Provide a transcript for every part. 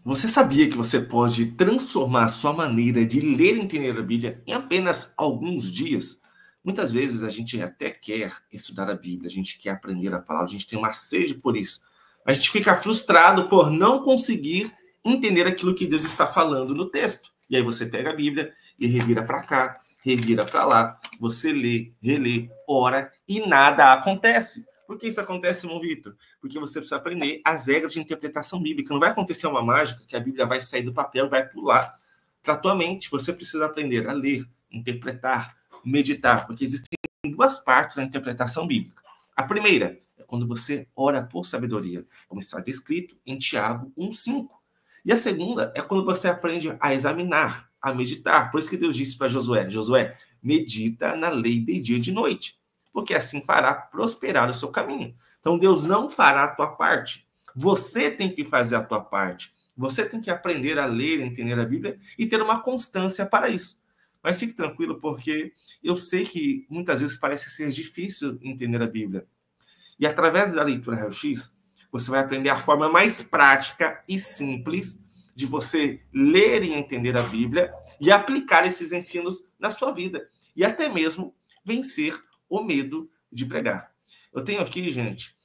Você sabia que você pode transformar a sua maneira de ler e entender a Bíblia em apenas alguns dias? Muitas vezes a gente até quer estudar a Bíblia, a gente quer aprender a palavra, a gente tem uma sede por isso. A gente fica frustrado por não conseguir entender aquilo que Deus está falando no texto. E aí você pega a Bíblia e revira para cá, revira para lá, você lê, relê, ora e nada acontece. Por que isso acontece, irmão Vitor? Porque você precisa aprender as regras de interpretação bíblica. Não vai acontecer uma mágica que a Bíblia vai sair do papel e vai pular para a tua mente. Você precisa aprender a ler, interpretar, meditar, porque existem duas partes na interpretação bíblica. A primeira é quando você ora por sabedoria, como está descrito em Tiago 1,5. E a segunda é quando você aprende a examinar, a meditar. Por isso que Deus disse para Josué, Josué, medita na lei de dia e de noite, porque assim fará prosperar o seu caminho. Então, Deus não fará a tua parte. Você tem que fazer a tua parte. Você tem que aprender a ler, entender a Bíblia e ter uma constância para isso. Mas fique tranquilo, porque eu sei que muitas vezes parece ser difícil entender a Bíblia. E através da leitura raio-x, você vai aprender a forma mais prática e simples de você ler e entender a Bíblia e aplicar esses ensinos na sua vida. E até mesmo vencer o medo de pregar. Eu tenho aqui, gente,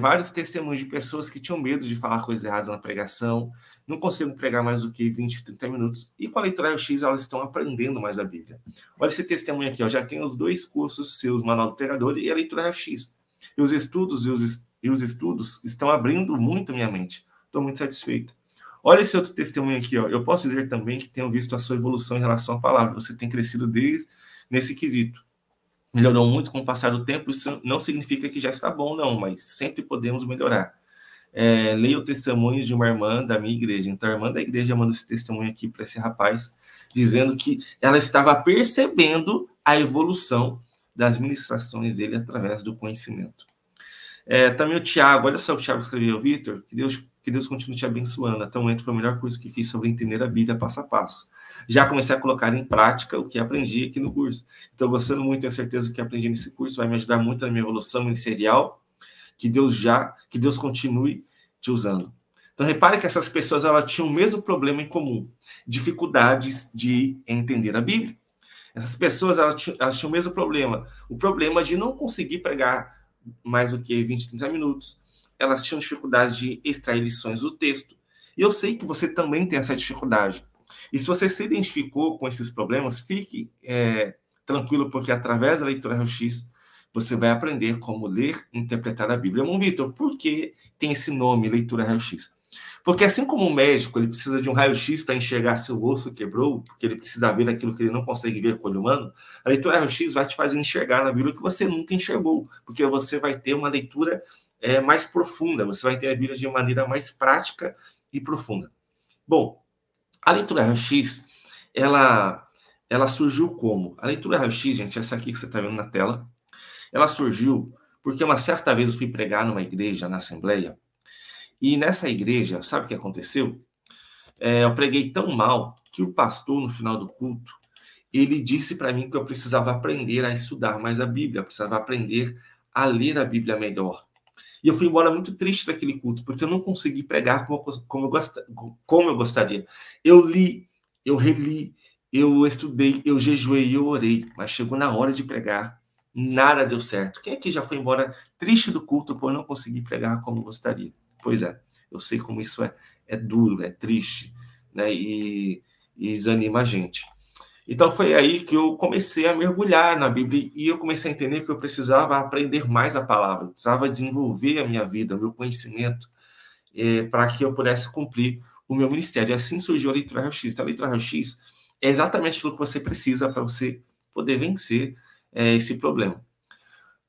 vários testemunhos de pessoas que tinham medo de falar coisas erradas na pregação, não conseguem pregar mais do que 20, 30 minutos, e com a leitura raio-x elas estão aprendendo mais a Bíblia. Olha esse testemunho aqui, ó, já tem os 2 cursos seus, Manual do Pregador e a leitura raio-x. E os estudos estão abrindo muito minha mente. Estou muito satisfeito. Olha esse outro testemunho aqui, ó. Eu posso dizer também que tenho visto a sua evolução em relação à palavra. Você tem crescido desde nesse quesito. Melhorou muito com o passar do tempo, isso não significa que já está bom, não, mas sempre podemos melhorar. Leia o testemunho de uma irmã da minha igreja. Então, a irmã da igreja mandou esse testemunho aqui para esse rapaz, dizendo que ela estava percebendo a evolução das ministrações dele através do conhecimento. Também o Tiago, olha só o Tiago escreveu, Vitor, que Deus continue te abençoando. Até o momento foi o melhor curso que fiz sobre entender a Bíblia passo a passo. Já comecei a colocar em prática o que aprendi aqui no curso. Então, gostando muito, tenho certeza que o que aprendi nesse curso vai me ajudar muito na minha evolução ministerial. Que Deus continue te usando. Então, repare que essas pessoas elas tinham o mesmo problema em comum, dificuldades de entender a Bíblia. Essas pessoas elas tinham o mesmo problema, o problema de não conseguir pregar mais do que 20, 30 minutos. Elas tinham dificuldade de extrair lições do texto. E eu sei que você também tem essa dificuldade. E se você se identificou com esses problemas, fique tranquilo, porque através da leitura raio-x, você vai aprender como ler e interpretar a Bíblia. Irmão Vitor, por que tem esse nome, leitura raio-x? Porque assim como o médico ele precisa de um raio-x para enxergar se o osso quebrou, porque ele precisa ver aquilo que ele não consegue ver com o olho humano, a leitura raio-x vai te fazer enxergar na Bíblia que você nunca enxergou, porque você vai ter uma leitura mais profunda, você vai ter a Bíblia de maneira mais prática e profunda. Bom, a leitura raio-x, ela surgiu como? A leitura raio-x, gente, essa aqui que você está vendo na tela, ela surgiu porque uma certa vez eu fui pregar numa igreja, na Assembleia, e nessa igreja, sabe o que aconteceu? Eu preguei tão mal que o pastor, no final do culto, ele disse para mim que eu precisava aprender a estudar mais a Bíblia, eu precisava aprender a ler a Bíblia melhor. E eu fui embora muito triste daquele culto, porque eu não consegui pregar como eu gostaria. Eu li, eu reli, eu estudei, eu jejuei, eu orei, mas chegou na hora de pregar, nada deu certo. Quem aqui já foi embora triste do culto por não conseguir pregar como gostaria? Pois é, eu sei como isso é duro, é triste, né? E desanima a gente. Então foi aí que eu comecei a mergulhar na Bíblia e eu comecei a entender que eu precisava aprender mais a palavra, eu precisava desenvolver a minha vida, o meu conhecimento, para que eu pudesse cumprir o meu ministério. E assim surgiu a leitura raio-x. Então, a leitura raio-x é exatamente aquilo que você precisa para você poder vencer esse problema.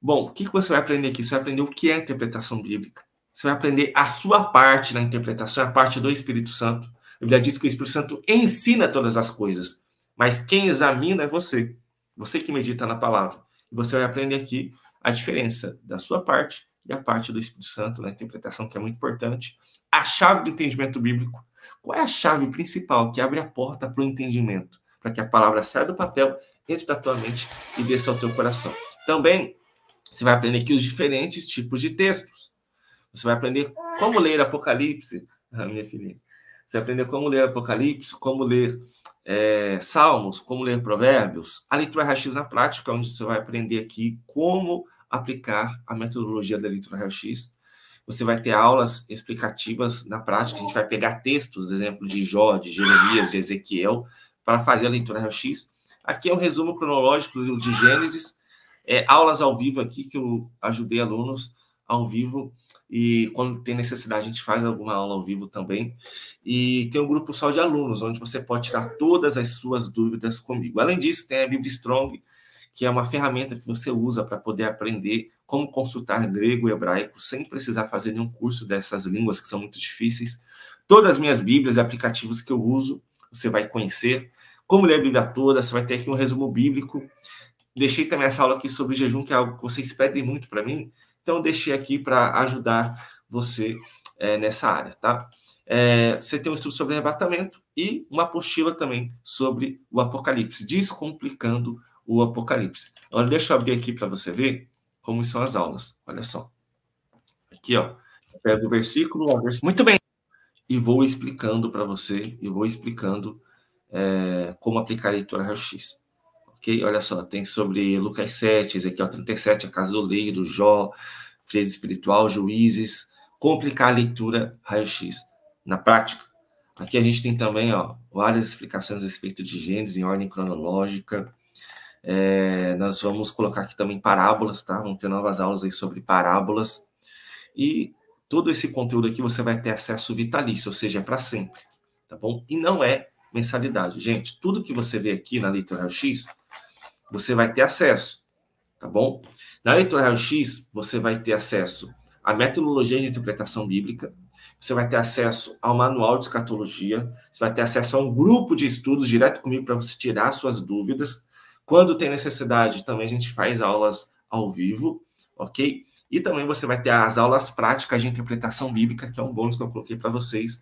Bom, o que você vai aprender aqui? Você vai aprender o que é a interpretação bíblica. Você vai aprender a sua parte na interpretação, a parte do Espírito Santo. A Bíblia diz que o Espírito Santo ensina todas as coisas, mas quem examina é você. Você que medita na palavra. E você vai aprender aqui a diferença da sua parte e a parte do Espírito Santo na interpretação, que é muito importante. A chave do entendimento bíblico. Qual é a chave principal que abre a porta para o entendimento? Para que a palavra saia do papel, entre para a tua mente e desça ao teu coração. Também, você vai aprender aqui os diferentes tipos de textos. Você vai aprender como ler Apocalipse, minha filhinha. Você vai aprender como ler Apocalipse, como ler Salmos, como ler Provérbios. A leitura raio-x na prática, onde você vai aprender aqui como aplicar a metodologia da leitura raio-x. Você vai ter aulas explicativas na prática. A gente vai pegar textos, exemplo de Jó, de Jeremias, de Ezequiel, para fazer a leitura raio-x. Aqui é um resumo cronológico de Gênesis. Aulas ao vivo aqui, que eu ajudei alunos ao vivo. E quando tem necessidade, a gente faz alguma aula ao vivo também. E tem um grupo só de alunos, onde você pode tirar todas as suas dúvidas comigo. Além disso, tem a Bíblia Strong, que é uma ferramenta que você usa para poder aprender como consultar grego e hebraico, sem precisar fazer nenhum curso dessas línguas que são muito difíceis. Todas as minhas Bíblias e aplicativos que eu uso, você vai conhecer. Como ler a Bíblia toda, você vai ter aqui um resumo bíblico. Deixei também essa aula aqui sobre jejum, que é algo que vocês pedem muito para mim. Então, eu deixei aqui para ajudar você nessa área, tá? Você tem um estudo sobre arrebatamento e uma apostila também sobre o Apocalipse, descomplicando o Apocalipse. Agora, deixa eu abrir aqui para você ver como são as aulas. Olha só. Aqui, ó. Eu pego o versículo. Muito bem. E vou explicando para você, e vou explicando como aplicar a leitura raio-x. Ok? Olha só, tem sobre Lucas 7, Ezequiel 37, a casa do oleiro, Jó, frieza espiritual, Juízes, como aplicar a leitura raio-x na prática. Aqui a gente tem também várias explicações a respeito de Gênesis em ordem cronológica. Nós vamos colocar aqui também parábolas, tá? Vamos ter novas aulas aí sobre parábolas. E todo esse conteúdo aqui você vai ter acesso vitalício, ou seja, é para sempre, tá bom? E não é mensalidade. Gente, tudo que você vê aqui na leitura raio-x, você vai ter acesso, tá bom? Na leitura raio-x, você vai ter acesso à metodologia de interpretação bíblica, você vai ter acesso ao manual de escatologia, você vai ter acesso a um grupo de estudos direto comigo para você tirar suas dúvidas. Quando tem necessidade, também a gente faz aulas ao vivo, ok? E também você vai ter as aulas práticas de interpretação bíblica, que é um bônus que eu coloquei para vocês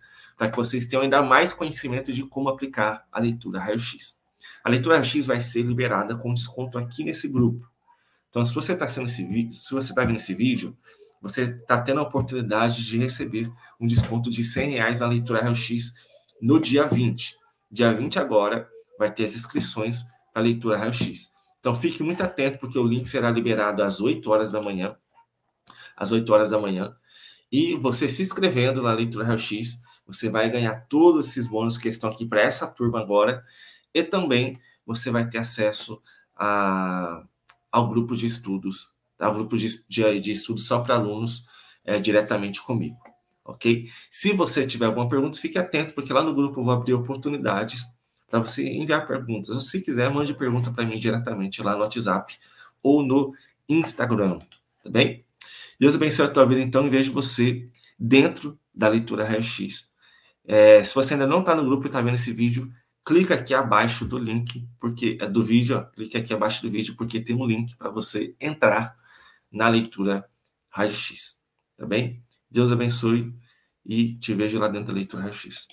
tenham ainda mais conhecimento de como aplicar a leitura raio-x. A leitura raio-x vai ser liberada com desconto aqui nesse grupo. Então, se você está vendo esse vídeo, você está tendo a oportunidade de receber um desconto de R$100 na leitura raio-x no dia 20. Dia 20 agora vai ter as inscrições para a leitura raio-x. Então, fique muito atento, porque o link será liberado às 8 horas da manhã. Às 8 horas da manhã. E você se inscrevendo na leitura raio-x, você vai ganhar todos esses bônus que estão aqui para essa turma agora. E também você vai ter acesso ao grupo de estudos, tá? Ao grupo de estudos só para alunos diretamente comigo, ok? Se você tiver alguma pergunta, fique atento, porque lá no grupo eu vou abrir oportunidades para você enviar perguntas. Ou se quiser, mande pergunta para mim diretamente lá no WhatsApp ou no Instagram, tá bem? Deus abençoe a tua vida, então, e vejo você dentro da leitura raio-x. Se você ainda não está no grupo e está vendo esse vídeo, clica aqui abaixo do link, porque do vídeo, clica aqui abaixo do vídeo, porque tem um link para você entrar na leitura raio-x, tá bem? Deus abençoe e te vejo lá dentro da leitura raio-x.